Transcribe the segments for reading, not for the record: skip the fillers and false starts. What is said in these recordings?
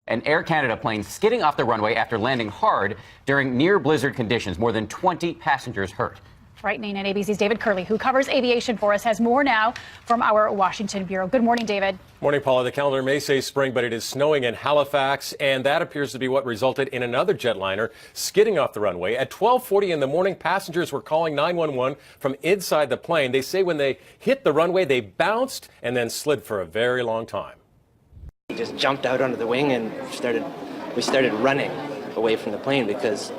An Air Canada plane skidding off the runway after landing hard during near blizzard conditions. More than 20 passengers hurt. Frightening. And ABC's David Curley, who covers aviation for us, has more now from our Washington bureau. Good morning, David. Morning, Paula. The calendar may say spring, but it is snowing in Halifax, and that appears to be what resulted in another jetliner skidding off the runway. At 12:40 in the morning, passengers were calling 911 from inside the plane. They say when they hit the runway, they bounced and then slid for a very long time. We just jumped out onto the wing and we started running away from the plane because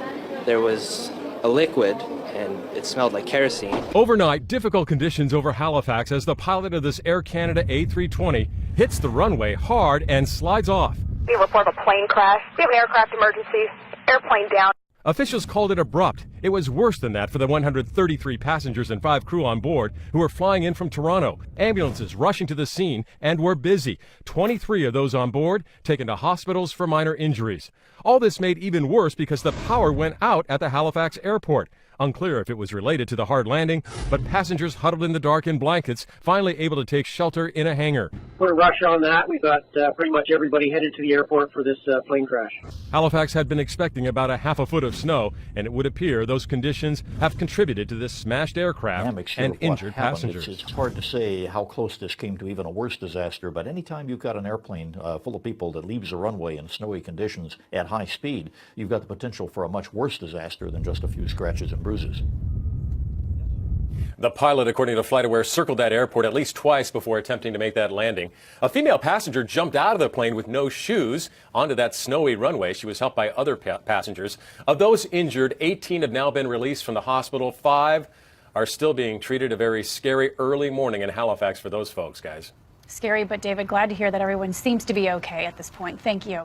there was a liquid and it smelled like kerosene. Overnight, difficult conditions over Halifax as the pilot of this Air Canada A320 hits the runway hard and slides off. We report a plane crash. We have an aircraft emergency. Airplane down. Officials called it abrupt. It was worse than that for the 133 passengers and 5 crew on board who were flying in from Toronto. Ambulances rushing to the scene and were busy. 23 of those on board taken to hospitals for minor injuries. All this made even worse because the power went out at the Halifax airport. Unclear if it was related to the hard landing, but passengers huddled in the dark in blankets, finally able to take shelter in a hangar. We're rush on that. We've got pretty much everybody headed to the airport for this plane crash. Halifax had been expecting about a half a foot of snow, and it would appear those conditions have contributed to this smashed aircraft and injured passengers. It's hard to say how close this came to even a worse disaster, but anytime you've got an airplane full of people that leaves a runway in snowy conditions at high speed, you've got the potential for a much worse disaster than just a few scratches and bruises. The pilot, according to FlightAware, circled that airport at least twice before attempting to make that landing. A female passenger jumped out of the plane with no shoes onto that snowy runway. She was helped by other passengers. Of those injured, 18 have now been released from the hospital. 5 are still being treated. A very scary early morning in Halifax for those folks, guys. Scary, but David, glad to hear that everyone seems to be okay at this point. Thank you.